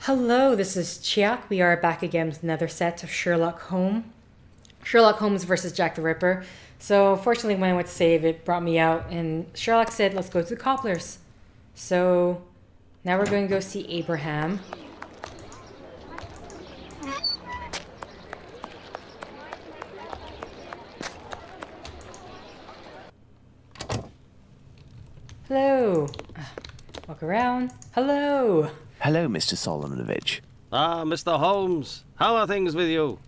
Hello, this is Chiak. We are back again with another set of Sherlock Holmes versus Jack the Ripper. So fortunately when I went to save, it brought me out and Sherlock said, let's go to the cobblers. So now we're going to go see Abraham. Hello. Walk around. Hello. Hello, Mr. Solomonovich. Ah, Mr. Holmes. How are things with you?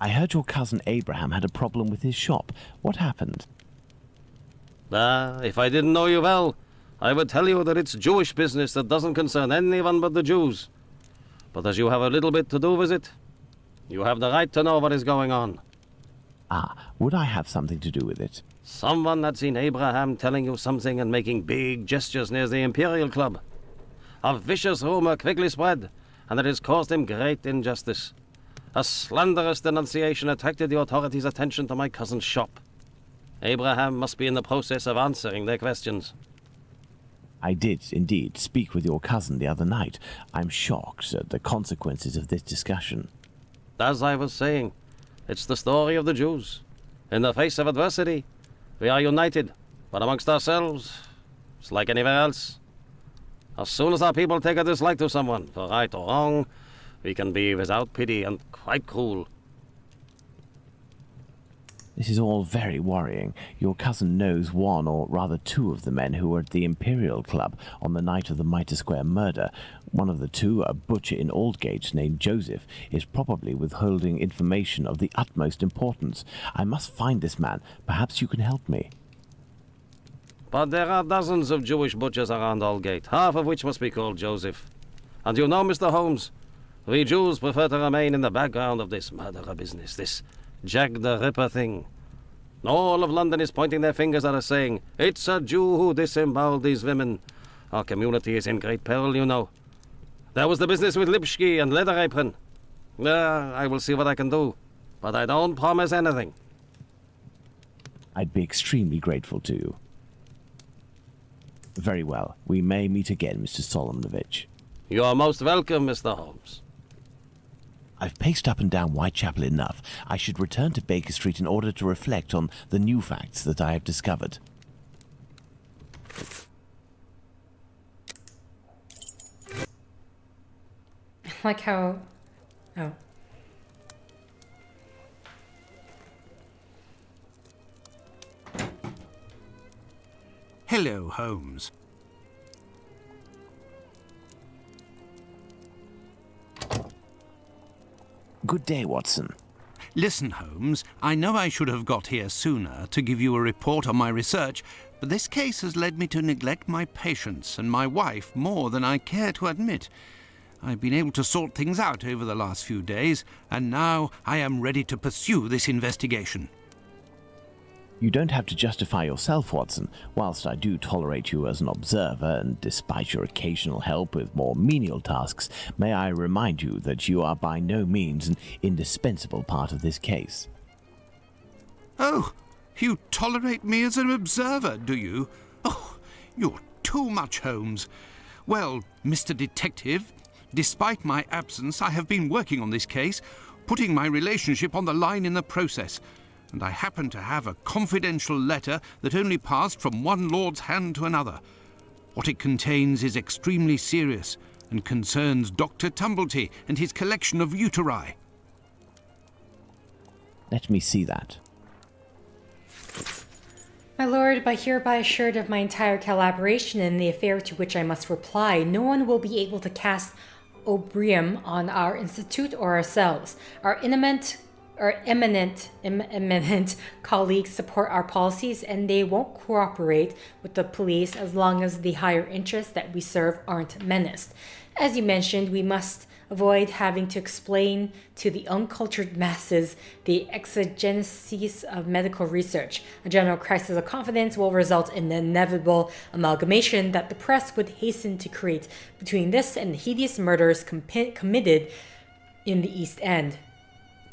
I heard your cousin Abraham had a problem with his shop. What happened? If I didn't know you well, I would tell you that it's Jewish business that doesn't concern anyone but the Jews. But as you have a little bit to do with it, you have the right to know what is going on. Ah, would I have something to do with it? Someone had seen Abraham telling you something and making big gestures near the Imperial Club. A vicious rumor quickly spread, and it has caused him great injustice. A slanderous denunciation attracted the authorities' attention to my cousin's shop. Abraham must be in the process of answering their questions. I did, indeed, speak with your cousin the other night. I'm shocked at the consequences of this discussion. As I was saying, it's the story of the Jews. In the face of adversity, we are united, but amongst ourselves, it's like anywhere else. As soon as our people take a dislike to someone, for right or wrong, we can be without pity and quite cruel. This is all very worrying. Your cousin knows one, or rather two, of the men who were at the Imperial Club on the night of the Mitre Square murder. One of the two, a butcher in Aldgate named Joseph, is probably withholding information of the utmost importance. I must find this man. Perhaps you can help me. But there are dozens of Jewish butchers around Aldgate, half of which must be called Joseph. And you know, Mr. Holmes, we Jews prefer to remain in the background of this murderer business, this Jack the Ripper thing. All of London is pointing their fingers at us saying, it's a Jew who disemboweled these women. Our community is in great peril, you know. There was the business with Lipski and Leather Apron. I will see what I can do, but I don't promise anything. I'd be extremely grateful to you. Very well. We may meet again, Mr. Solomonovich. You are most welcome, Mr. Holmes. I've paced up and down Whitechapel enough. I should return to Baker Street in order to reflect on the new facts that I have discovered. Like how... Oh. Hello, Holmes. Good day, Watson. Listen, Holmes, I know I should have got here sooner to give you a report on my research, but this case has led me to neglect my patients and my wife more than I care to admit. I've been able to sort things out over the last few days, and now I am ready to pursue this investigation. You don't have to justify yourself, Watson. Whilst I do tolerate you as an observer, and despite your occasional help with more menial tasks, may I remind you that you are by no means an indispensable part of this case. Oh, you tolerate me as an observer, do you? Oh, you're too much, Holmes. Well, Mr. Detective, despite my absence, I have been working on this case, putting my relationship on the line in the process. And I happen to have a confidential letter that only passed from one lord's hand to another. What it contains is extremely serious and concerns Dr. Tumblety and his collection of uteri. Let me see that. My lord, by hereby assured of my entire collaboration in the affair to which I must reply, no one will be able to cast opprobrium on our institute or ourselves. Our eminent colleagues support our policies, and they won't cooperate with the police as long as the higher interests that we serve aren't menaced. As you mentioned, we must avoid having to explain to the uncultured masses the exigencies of medical research. A general crisis of confidence will result in the inevitable amalgamation that the press would hasten to create between this and the hideous murders committed in the East End.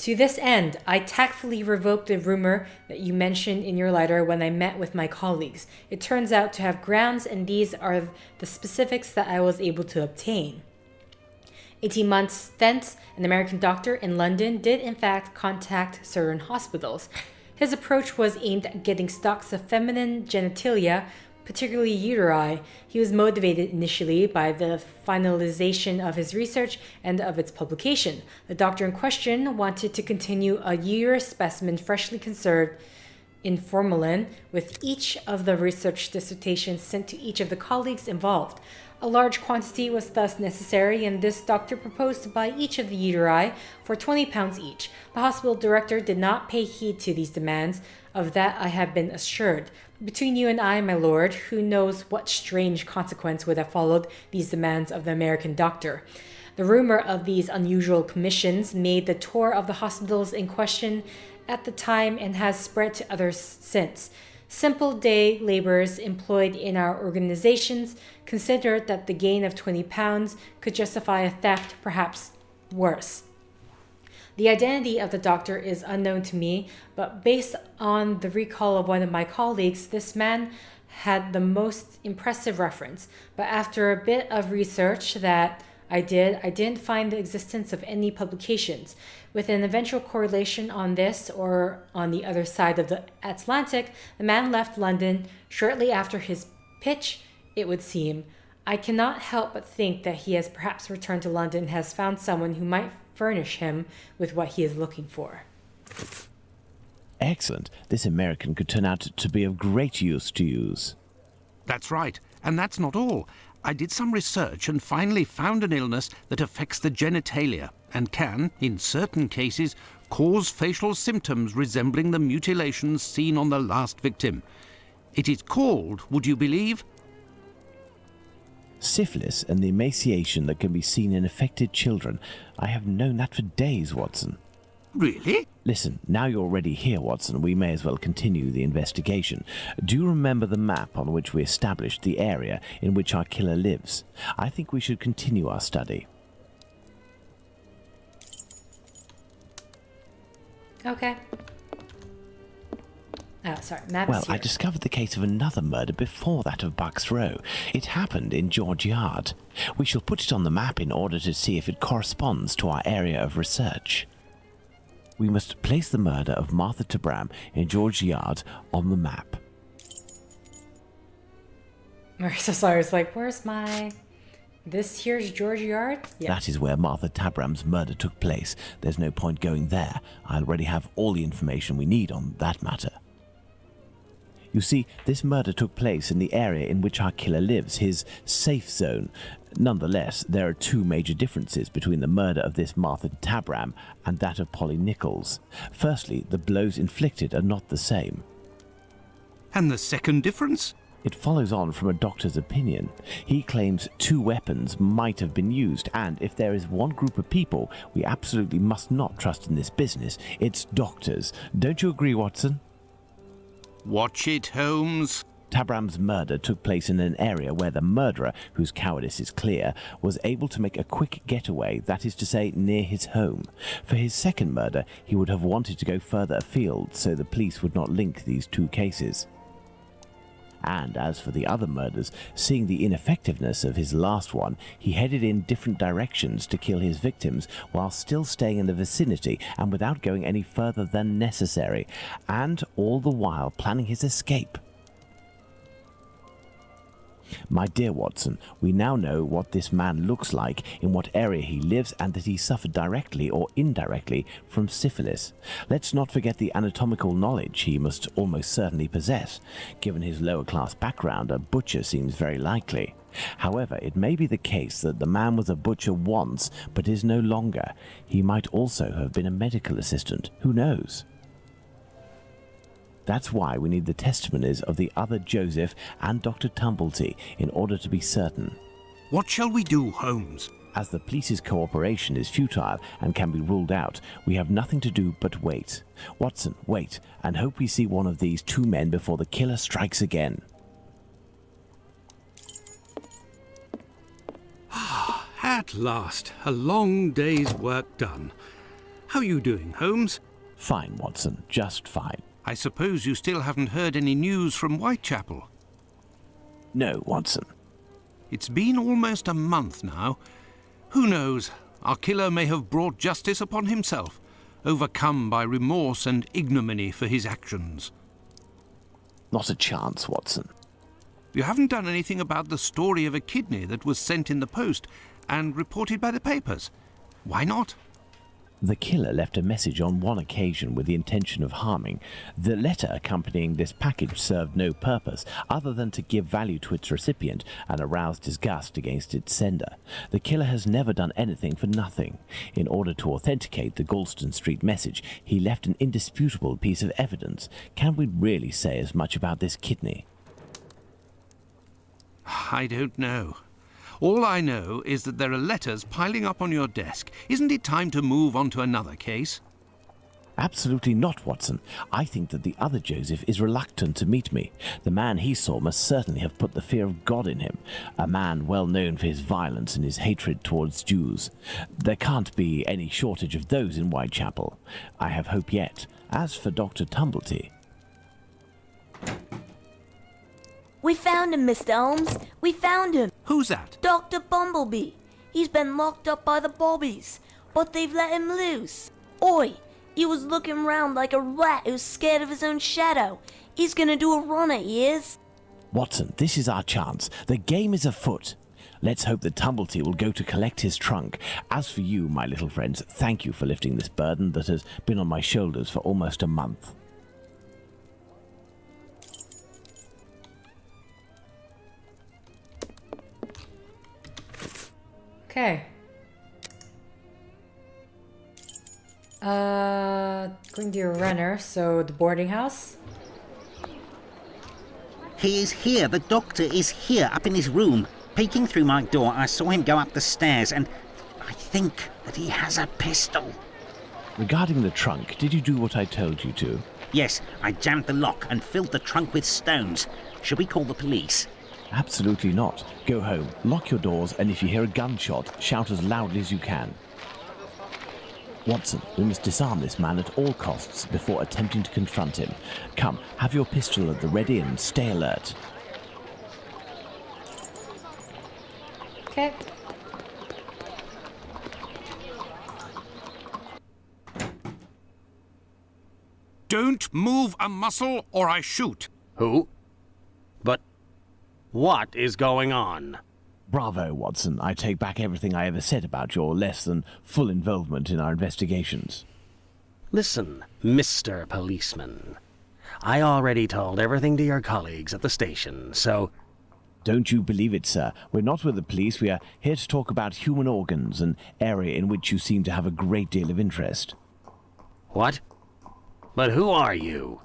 To this end, I tactfully revoked the rumor that you mentioned in your letter when I met with my colleagues. It turns out to have grounds, and these are the specifics that I was able to obtain. 18 months thence, an American doctor in London did in fact contact certain hospitals. His approach was aimed at getting stocks of feminine genitalia, particularly uteri. He was motivated initially by the finalization of his research and of its publication. The doctor in question wanted to continue a uterus specimen freshly conserved in formalin, with each of the research dissertations sent to each of the colleagues involved. A large quantity was thus necessary, and this doctor proposed to buy each of the uteri for £20 each. The hospital director did not pay heed to these demands. Of that I have been assured. Between you and I, my lord, who knows what strange consequence would have followed these demands of the American doctor? The rumor of these unusual commissions made the tour of the hospitals in question at the time and has spread to others since. Simple day laborers employed in our organizations considered that the gain of £20 could justify a theft, perhaps worse. The identity of the doctor is unknown to me, but based on the recall of one of my colleagues, this man had the most impressive reference. But after a bit of research that I didn't find the existence of any publications. With an eventual correlation on this or on the other side of the Atlantic, the man left London shortly after his pitch, it would seem. I cannot help but think that he has perhaps returned to London and has found someone who might furnish him with what he is looking for. Excellent. This American could turn out to be of great use to use. That's right, and that's not all. I did some research and finally found an illness that affects the genitalia and can, in certain cases, cause facial symptoms resembling the mutilations seen on the last victim. It is called, would you believe? Syphilis and the emaciation that can be seen in affected children. I have known that for days, Watson. Really? Listen, now you're already here, Watson, we may as well continue the investigation. Do you remember the map on which we established the area in which our killer lives? I think we should continue our study. Okay. Oh, sorry, map Well, is here. I discovered the case of another murder before that of Bucks Row. It happened in George Yard. We shall put it on the map in order to see if it corresponds to our area of research. We must place the murder of Martha Tabram in George Yard on the map. Marissa Sawyer's like, where's my... This here's George Yard? Yeah. That is where Martha Tabram's murder took place. There's no point going there. I already have all the information we need on that matter. You see, this murder took place in the area in which our killer lives, his safe zone. Nonetheless, there are two major differences between the murder of this Martha Tabram and that of Polly Nichols. Firstly, the blows inflicted are not the same. And the second difference? It follows on from a doctor's opinion. He claims two weapons might have been used, and if there is one group of people we absolutely must not trust in this business, it's doctors. Don't you agree, Watson? Watch it, Holmes. Tabram's murder took place in an area where the murderer, whose cowardice is clear, was able to make a quick getaway, that is to say, near his home. For his second murder, he would have wanted to go further afield, so the police would not link these two cases. And as for the other murders, seeing the ineffectiveness of his last one, he headed in different directions to kill his victims while still staying in the vicinity and without going any further than necessary, and all the while planning his escape. My dear Watson, we now know what this man looks like, in what area he lives, and that he suffered directly or indirectly from syphilis. Let's not forget the anatomical knowledge he must almost certainly possess. Given his lower-class background, a butcher seems very likely. However, it may be the case that the man was a butcher once, but is no longer. He might also have been a medical assistant. Who knows? That's why we need the testimonies of the other Joseph and Dr. Tumblety in order to be certain. What shall we do, Holmes? As the police's cooperation is futile and can be ruled out, we have nothing to do but wait. Watson, wait, and hope we see one of these two men before the killer strikes again. At last, a long day's work done. How are you doing, Holmes? Fine, Watson, just fine. I suppose you still haven't heard any news from Whitechapel? No, Watson. It's been almost a month now. Who knows? Our killer may have brought justice upon himself, overcome by remorse and ignominy for his actions. Not a chance, Watson. You haven't done anything about the story of a kidney that was sent in the post and reported by the papers. Why not? The killer left a message on one occasion with the intention of harming. The letter accompanying this package served no purpose other than to give value to its recipient and arouse disgust against its sender. The killer has never done anything for nothing. In order to authenticate the Galston Street message, he left an indisputable piece of evidence. Can we really say as much about this kidney? I don't know. All I know is that there are letters piling up on your desk. Isn't it time to move on to another case? Absolutely not, Watson. I think that the other Joseph is reluctant to meet me. The man he saw must certainly have put the fear of God in him, a man well known for his violence and his hatred towards Jews. There can't be any shortage of those in Whitechapel. I have hope yet. As for Dr. Tumblety... We found him, Mr. Holmes. We found him. Who's that? Dr. Bumblebee. He's been locked up by the bobbies, but they've let him loose. Oi, he was looking round like a rat who's scared of his own shadow. He's gonna do a runner, he is. Watson, this is our chance. The game is afoot. Let's hope that Tumblety will go to collect his trunk. As for you, my little friends, thank you for lifting this burden that has been on my shoulders for almost a month. Okay. Going to your runner, so the boarding house. He is here. The doctor is here, up in his room. Peeking through my door, I saw him go up the stairs, and I think that he has a pistol. Regarding the trunk, did you do what I told you to? Yes, I jammed the lock and filled the trunk with stones. Should we call the police? Absolutely not. Go home, lock your doors, and if you hear a gunshot, shout as loudly as you can. Watson, we must disarm this man at all costs before attempting to confront him. Come, have your pistol at the ready and stay alert. Okay. Don't move a muscle or I shoot. Who? But what is going on? Bravo, Watson. I take back everything I ever said about your less than full involvement in our investigations. Listen, Mr. Policeman. I already told everything to your colleagues at the station, so... Don't you believe it, sir. We're not with the police. We are here to talk about human organs, an area in which you seem to have a great deal of interest. What? But who are you?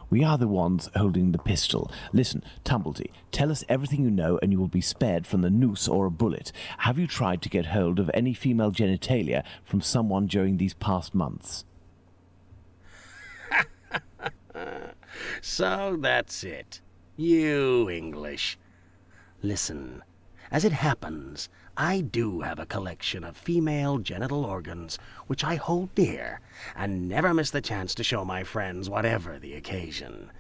We are the ones holding the pistol. Listen, Tumblety, tell us everything you know and you will be spared from the noose or a bullet. Have you tried to get hold of any female genitalia from someone during these past months? So that's it. You English. Listen, as it happens, I do have a collection of female genital organs which I hold dear and never miss the chance to show my friends whatever the occasion.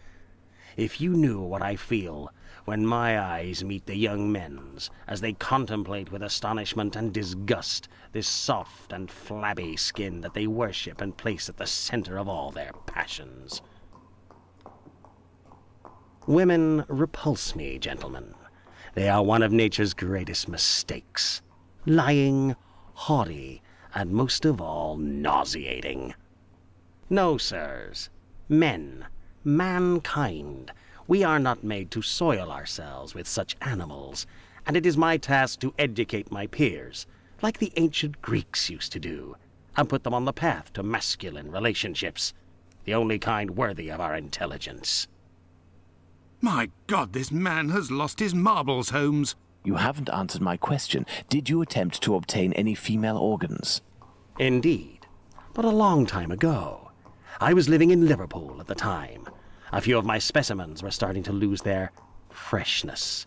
If you knew what I feel when my eyes meet the young men's as they contemplate with astonishment and disgust this soft and flabby skin that they worship and place at the center of all their passions. Women repulse me, gentlemen. They are one of nature's greatest mistakes. Lying, haughty, and most of all, nauseating. No, sirs. Men, mankind, we are not made to soil ourselves with such animals, and it is my task to educate my peers, like the ancient Greeks used to do, and put them on the path to masculine relationships, the only kind worthy of our intelligence. My God, this man has lost his marbles, Holmes. You haven't answered my question. Did you attempt to obtain any female organs? Indeed, but a long time ago. I was living in Liverpool at the time. A few of my specimens were starting to lose their freshness.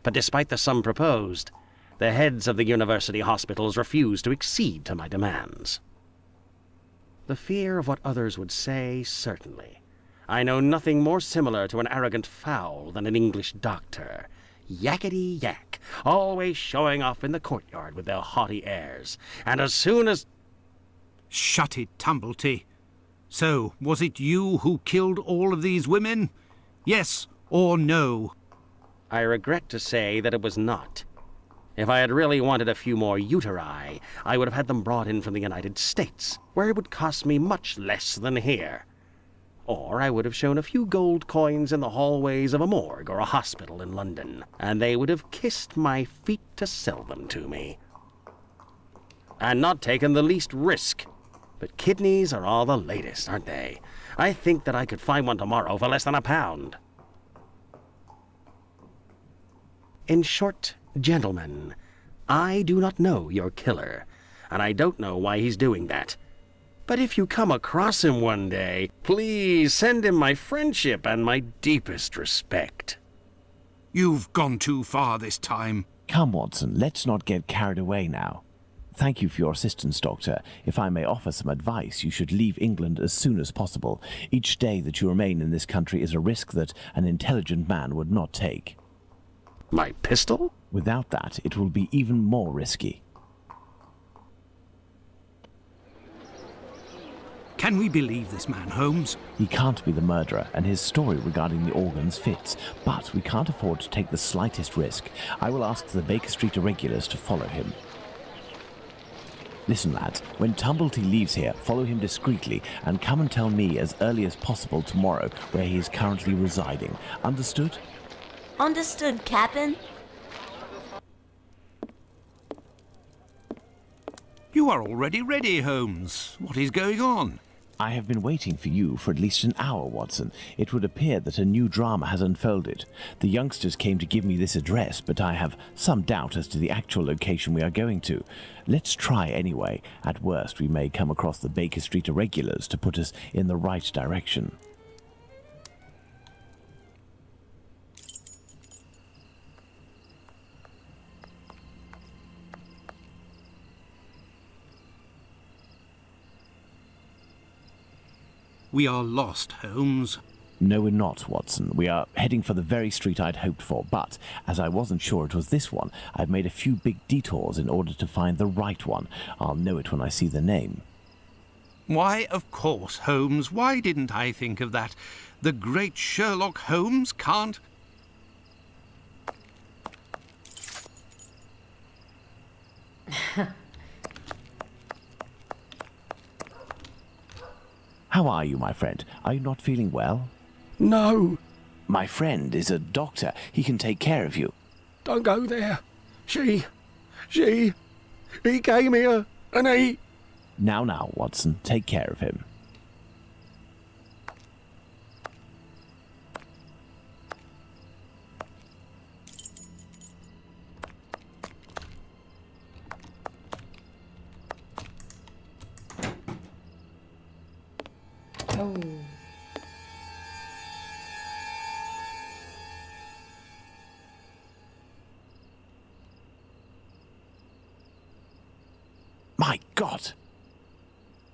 But despite the sum proposed, the heads of the university hospitals refused to accede to my demands. The fear of what others would say, certainly. I know nothing more similar to an arrogant fowl than an English doctor. Yakety yak, always showing off in the courtyard with their haughty airs. And as soon as... Shut it, Tumblety. So, was it you who killed all of these women? Yes or no? I regret to say that it was not. If I had really wanted a few more uteri, I would have had them brought in from the United States, where it would cost me much less than here. Or I would have shown a few gold coins in the hallways of a morgue or a hospital in London, and they would have kissed my feet to sell them to me. And not taken the least risk. But kidneys are all the latest, aren't they? I think that I could find one tomorrow for less than £1. In short, gentlemen, I do not know your killer, and I don't know why he's doing that. But if you come across him one day, please send him my friendship and my deepest respect. You've gone too far this time. Come, Watson, let's not get carried away now. Thank you for your assistance, Doctor. If I may offer some advice, you should leave England as soon as possible. Each day that you remain in this country is a risk that an intelligent man would not take. My pistol? Without that, it will be even more risky. Can we believe this man, Holmes? He can't be the murderer, and his story regarding the organs fits. But we can't afford to take the slightest risk. I will ask the Baker Street irregulars to follow him. Listen, lads, when Tumblety leaves here, follow him discreetly and come and tell me as early as possible tomorrow where he is currently residing. Understood? Understood, Captain. You are already ready, Holmes. What is going on? I have been waiting for you for at least an hour, Watson. It would appear that a new drama has unfolded. The youngsters came to give me this address, but I have some doubt as to the actual location we are going to. Let's try anyway. At worst, we may come across the Baker Street irregulars to put us in the right direction. We are lost, Holmes. No, we're not, Watson. We are heading for the very street I'd hoped for, but as I wasn't sure it was this one, I've made a few big detours in order to find the right one. I'll know it when I see the name. Why, of course, Holmes. Why didn't I think of that? The great Sherlock Holmes can't... How are you, my friend? Are you not feeling well? No, My friend is a doctor. He can take care of you. don't go there. He came here and he... Now, Watson, take care of him. Oh. My God!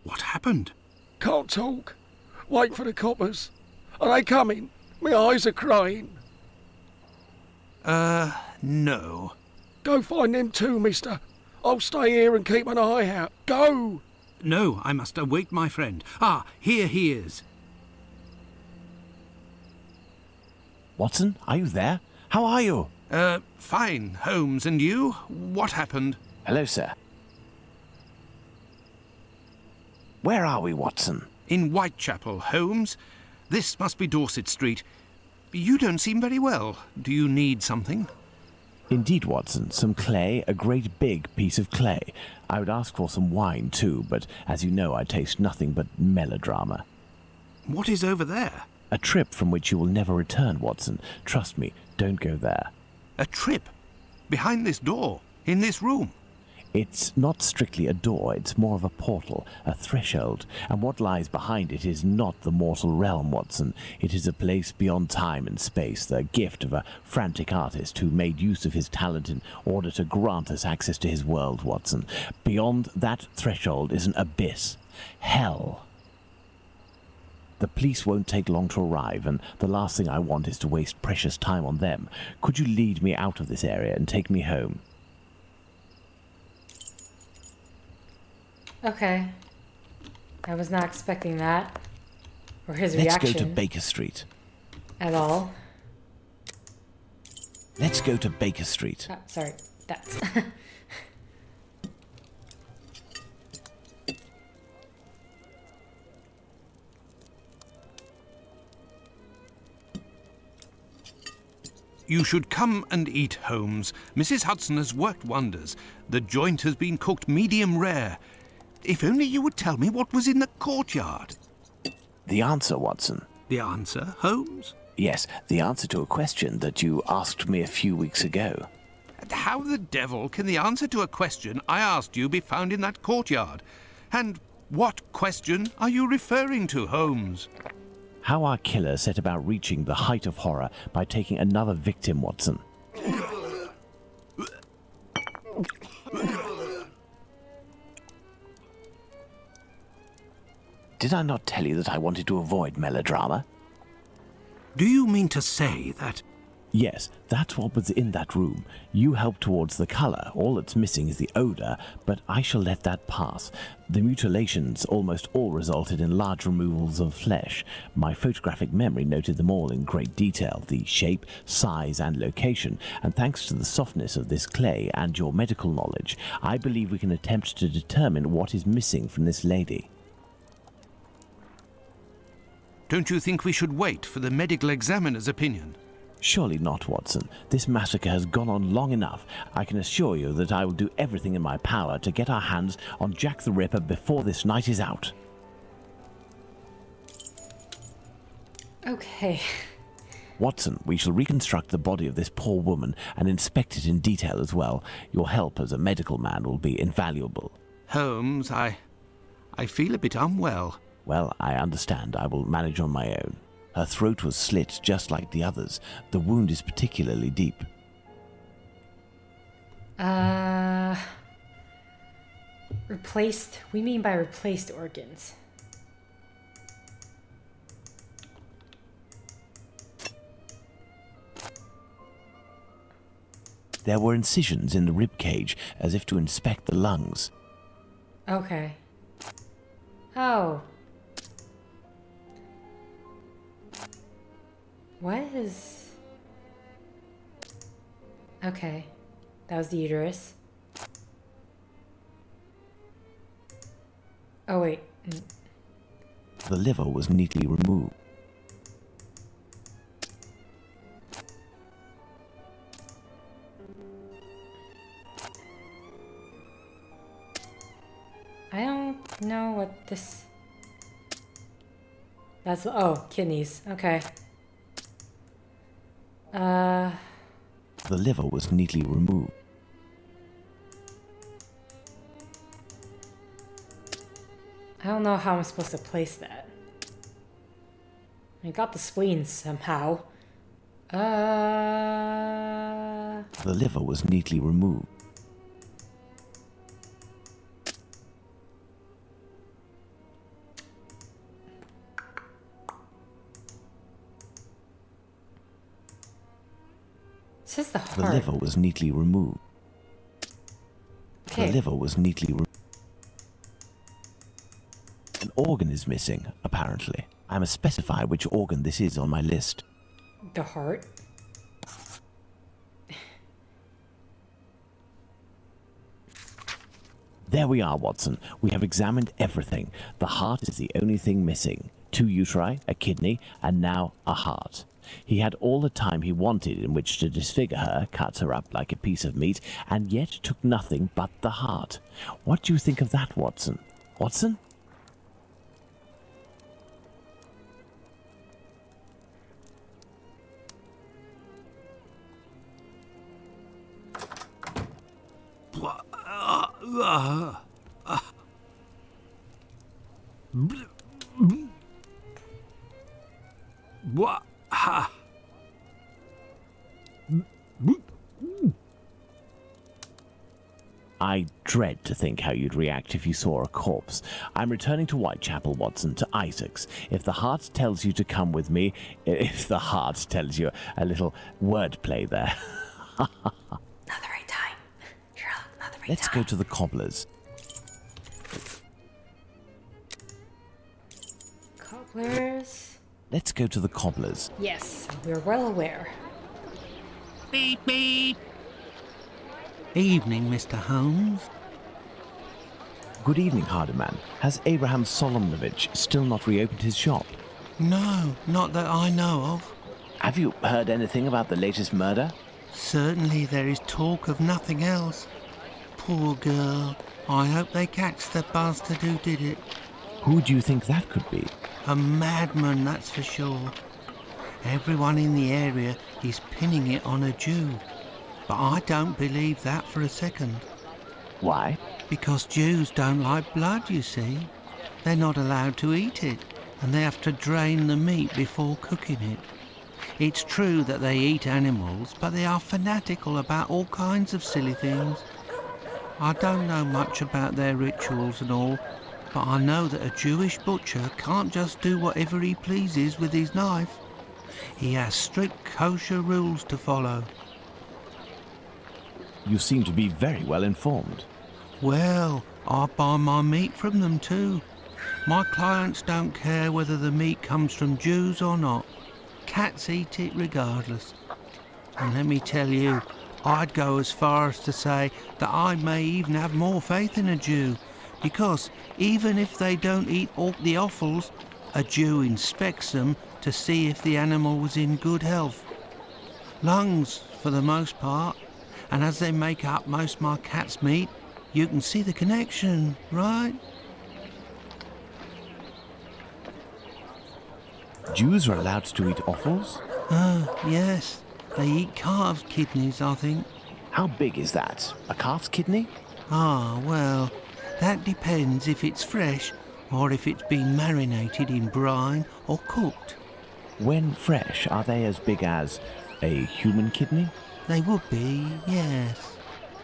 What happened? Can't talk. Wait for the coppers. Are they coming? My eyes are crying. No. Go find them too, mister. I'll stay here and keep an eye out. Go! No, I must await my friend. Ah, here he is. Watson, are you there? How are you? Fine, Holmes, and you? What happened? Hello, sir. Where are we, Watson? In Whitechapel, Holmes. This must be Dorset Street. You don't seem very well. Do you need something? Indeed, Watson. Some clay, a great big piece of clay. I would ask for some wine, too, but as you know, I taste nothing but melodrama. What is over there? A trip from which you will never return, Watson. Trust me, don't go there. A trip? Behind this door? In this room? It's not strictly a door, it's more of a portal, a threshold, and what lies behind it is not the mortal realm, Watson. It is a place beyond time and space, the gift of a frantic artist who made use of his talent in order to grant us access to his world, Watson. Beyond that threshold is an abyss. Hell. The police won't take long to arrive, and the last thing I want is to waste precious time on them. Could you lead me out of this area and take me home? Okay. I was not expecting that. Or his Let's reaction. go to Baker Street. At all. Let's go to Baker Street. Oh, sorry. That's... You should come and eat, Holmes. Mrs. Hudson has worked wonders. The joint has been cooked medium rare. If only you would tell me what was in the courtyard. The answer, Watson. The answer, Holmes? Yes, the answer to a question that you asked me a few weeks ago. And how the devil can the answer to a question I asked you be found in that courtyard? And what question are you referring to, Holmes? How our killer set about reaching the height of horror by taking another victim, Watson. Did I not tell you that I wanted to avoid melodrama? Do you mean to say that... Yes, that's what was in that room. You helped towards the colour. All that's missing is the odour, but I shall let that pass. The mutilations almost all resulted in large removals of flesh. My photographic memory noted them all in great detail, the shape, size and location, and thanks to the softness of this clay and your medical knowledge, I believe we can attempt to determine what is missing from this lady. Don't you think we should wait for the medical examiner's opinion? Surely not, Watson. This massacre has gone on long enough. I can assure you that I will do everything in my power to get our hands on Jack the Ripper before this night is out. Okay. Watson, we shall reconstruct the body of this poor woman and inspect it in detail as well. Your help as a medical man will be invaluable. Holmes, I feel a bit unwell. Well, I understand. I will manage on my own. Her throat was slit just like the others. The wound is particularly deep. Replaced? We mean by replaced organs. There were incisions in the rib cage as if to inspect the lungs. Okay. Oh. What is... Okay. That was the uterus. Oh, wait. The liver was neatly removed. I don't know what this... That's... Oh, kidneys. Okay. The liver was neatly removed. I don't know how I'm supposed to place that. I got the spleen somehow. The liver was neatly removed. This is the heart. The liver was neatly removed. Okay. The liver was neatly removed. An organ is missing, apparently. I must specify which organ this is on my list. The heart. There we are, Watson. We have examined everything. The heart is the only thing missing. 2 uteri, a kidney, and now a heart. He had all the time he wanted in which to disfigure her, cut her up like a piece of meat, and yet took nothing but the heart. What do you think of that, Watson? Watson? I dread to think how you'd react if you saw a corpse. I'm returning to Whitechapel, Watson, to Isaac's. If the heart tells you to come with me, if the heart tells you, a little wordplay there. Not the right time. Sherlock, not the right Let's time. go to the cobbler's. Cobblers. Let's go to the cobbler's. Yes, we're well aware. Beep, beep. Evening, Mr. Holmes. Good evening, Hardiman. Has Abraham Solomonovich still not reopened his shop? No, not that I know of. Have you heard anything about the latest murder? Certainly there is talk of nothing else. Poor girl. I hope they catch the bastard who did it. Who do you think that could be? A madman, that's for sure. Everyone in the area is pinning it on a Jew. But I don't believe that for a second. Why? Because Jews don't like blood, you see. They're not allowed to eat it, and they have to drain the meat before cooking it. It's true that they eat animals, but they are fanatical about all kinds of silly things. I don't know much about their rituals and all, but I know that a Jewish butcher can't just do whatever he pleases with his knife. He has strict kosher rules to follow. You seem to be very well informed. Well, I buy my meat from them too. My clients don't care whether the meat comes from Jews or not. Cats eat it regardless. And let me tell you, I'd go as far as to say that I may even have more faith in a Jew, because even if they don't eat all the offals, a Jew inspects them to see if the animal was in good health. Lungs, for the most part. And as they make up most of my cat's meat, you can see the connection, right? Jews are allowed to eat offals? Yes. They eat calves' kidneys, I think. How big is that? A calf's kidney? Ah, well, that depends if it's fresh or if it's been marinated in brine or cooked. When fresh, are they as big as a human kidney? They would be, yes.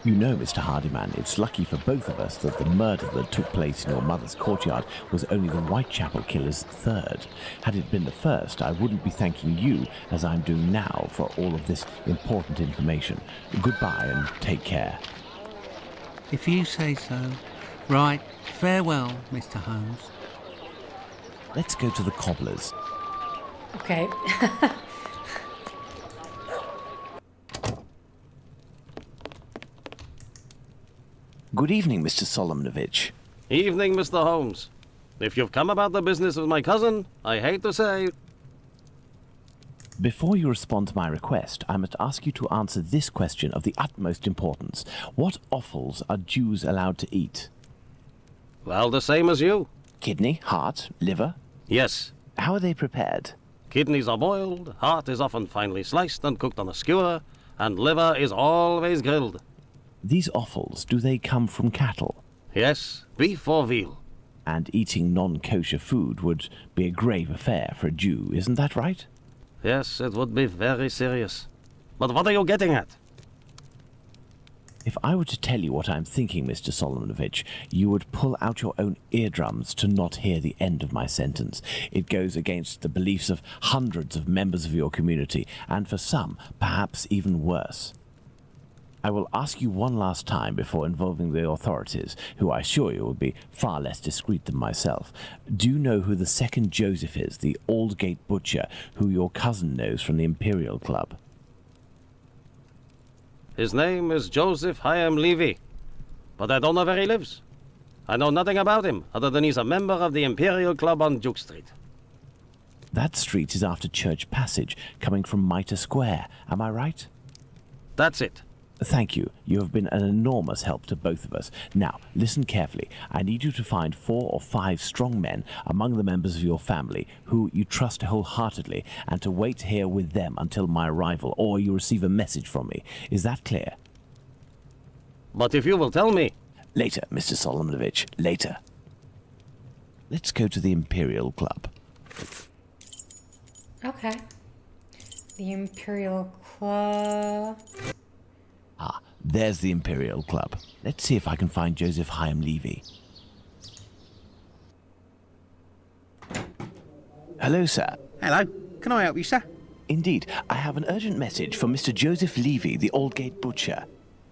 You know, Mr. Hardiman, it's lucky for both of us that the murder that took place in your mother's courtyard was only the Whitechapel killer's third. Had it been the first, I wouldn't be thanking you, as I'm doing now, for all of this important information. Goodbye and take care. If you say so. Right, farewell, Mr. Holmes. Let's go to the cobbler's. Okay. Good evening, Mr. Solomonovich. Evening, Mr. Holmes. If you've come about the business with my cousin, I hate to say... Before you respond to my request, I must ask you to answer this question of the utmost importance. What offals are Jews allowed to eat? Well, the same as you. Kidney, heart, liver? Yes. How are they prepared? Kidneys are boiled, heart is often finely sliced and cooked on a skewer, and liver is always grilled. These offals, do they come from cattle? Yes, beef or veal. And eating non-kosher food would be a grave affair for a Jew, isn't that right? Yes, it would be very serious. But what are you getting at? If I were to tell you what I'm thinking, Mr. Solomonovich, you would pull out your own eardrums to not hear the end of my sentence. It goes against the beliefs of hundreds of members of your community, and for some, perhaps even worse. I will ask you one last time before involving the authorities, who I assure you will be far less discreet than myself. Do you know who the second Joseph is, the Aldgate butcher, who your cousin knows from the Imperial Club? His name is Joseph Chaim Levy, but I don't know where he lives. I know nothing about him, other than he's a member of the Imperial Club on Duke Street. That street is after Church Passage, coming from Mitre Square, am I right? That's it. Thank you. You have been an enormous help to both of us. Now, listen carefully. I need you to find 4 or 5 strong men among the members of your family who you trust wholeheartedly, and to wait here with them until my arrival, or you receive a message from me. Is that clear? But if you will tell me... Later, Mr. Solomonovich, later. Let's go to the Imperial Club. Okay. The Imperial Club... There's the Imperial Club. Let's see if I can find Joseph Hyam Levy. Hello, sir. Hello. Can I help you, sir? Indeed, I have an urgent message from Mr. Joseph Levy, the Aldgate butcher.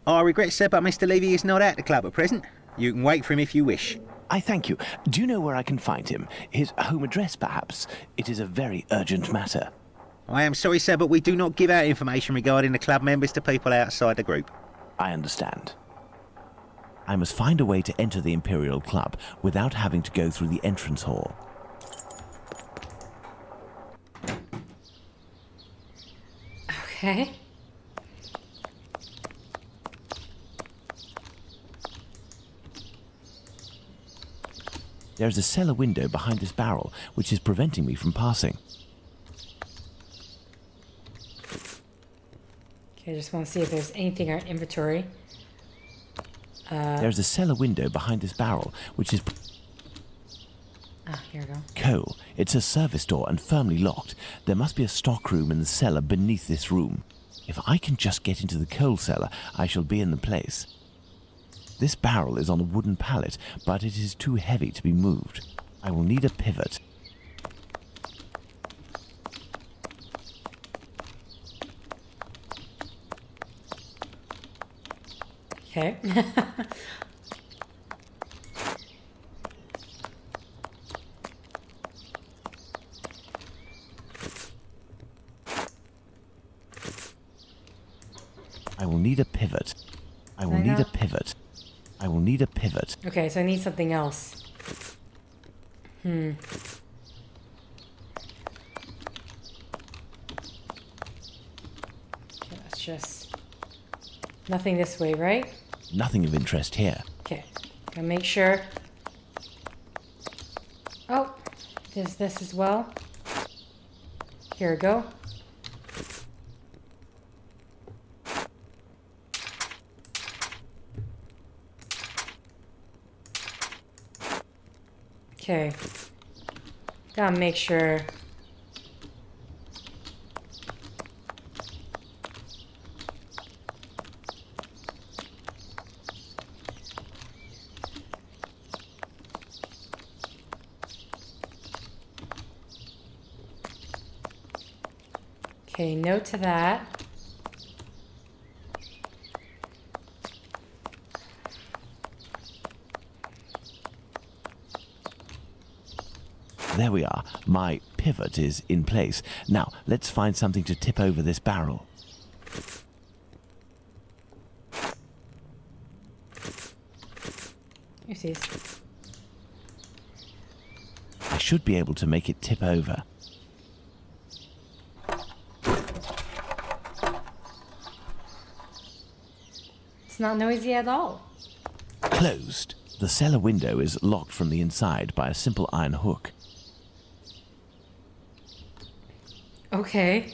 I regret, sir, but Mr. Levy is not at the club at present. You can wait for him if you wish. I thank you. Do you know where I can find him? His home address, perhaps? It is a very urgent matter. I am sorry, sir, but we do not give out information regarding the club members to people outside the group. I understand. I must find a way to enter the Imperial Club without having to go through the entrance hall. Okay. There is a cellar window behind this barrel, which is preventing me from passing. Okay, I just want to see if there's anything in our inventory. There is a cellar window behind this barrel, which is... Ah, here we go. Coal. It's a service door and firmly locked. There must be a stock room in the cellar beneath this room. If I can just get into the coal cellar, I shall be in the place. This barrel is on a wooden pallet, but it is too heavy to be moved. I will need a pivot. Okay. I will need a pivot. I will need a pivot. I will need a pivot. Okay, so I need something else. Okay, let's just... Nothing this way, right? Nothing of interest here. Okay, gotta make sure. Oh, there's this as well. Here we go. Okay. Gotta make sure. Okay, note to that. There we are. My pivot is in place. Now, let's find something to tip over this barrel. You see. I should be able to make it tip over. It's not noisy at all. Closed. The cellar window is locked from the inside by a simple iron hook. Okay.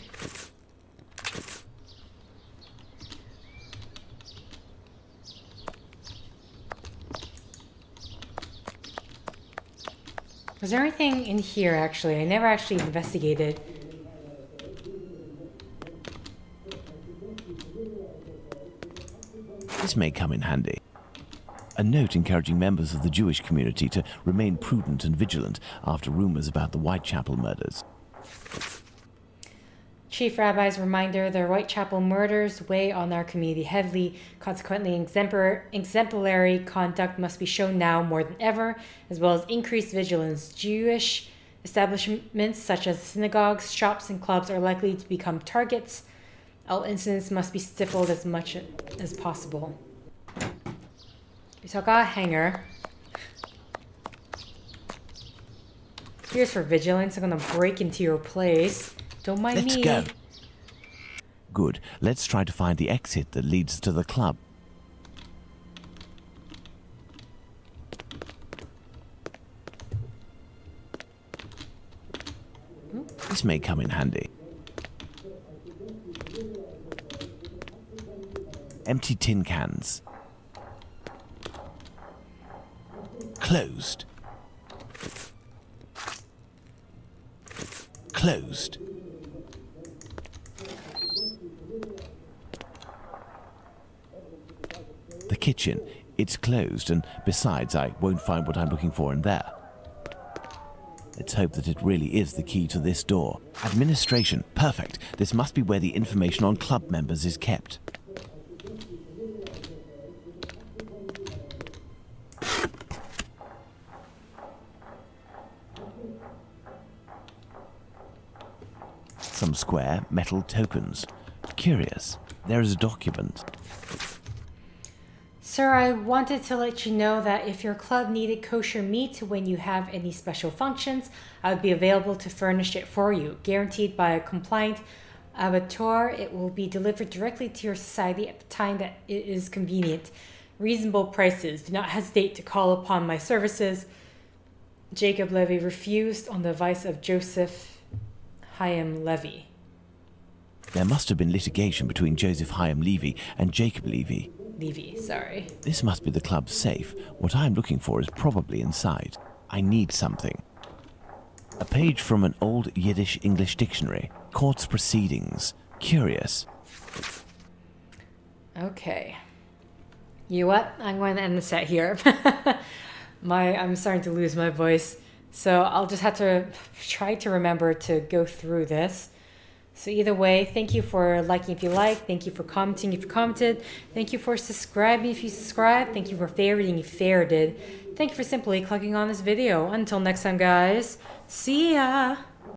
Was there anything in here, actually? I never actually investigated. This may come in handy. A note encouraging members of the Jewish community to remain prudent and vigilant after rumors about the Whitechapel murders. Chief Rabbi's reminder, the Whitechapel murders weigh on our community heavily. Consequently, exemplary conduct must be shown now more than ever, as well as increased vigilance. Jewish establishments such as synagogues, shops, and clubs are likely to become targets. All incidents must be stifled as much as possible. So I got a hanger. Here's for vigilance. I'm gonna break into your place. Don't mind me. Let's go. Good. Let's try to find the exit that leads to the club. This may come in handy. Empty tin cans. Closed. Closed. kitchen. It's closed, and besides, I won't find what I'm looking for in there. Let's hope that it really is the key to this door. Administration. Perfect. This must be where the information on club members is kept. Some square metal tokens. Curious. There is a document. Sir, I wanted to let you know that if your club needed kosher meat when you have any special functions, I would be available to furnish it for you. Guaranteed by a compliant abattoir, it will be delivered directly to your society at the time that it is convenient. Reasonable prices. Do not hesitate to call upon my services. Jacob Levy refused on the advice of Joseph Chaim Levy. There must have been litigation between Joseph Chaim Levy and Jacob Levy. Sorry. This must be the club's safe. What I'm looking for is probably inside. I need something. A page from an old Yiddish-English dictionary. Court's proceedings. Curious. Okay. You know what? I'm going to end the set here. I'm starting to lose my voice. So I'll just have to try to remember to go through this. So either way, thank you for liking if you like. Thank you for commenting if you commented. Thank you for subscribing if you subscribed. Thank you for favoriting if you favorited. Thank you for simply clicking on this video. Until next time, guys. See ya!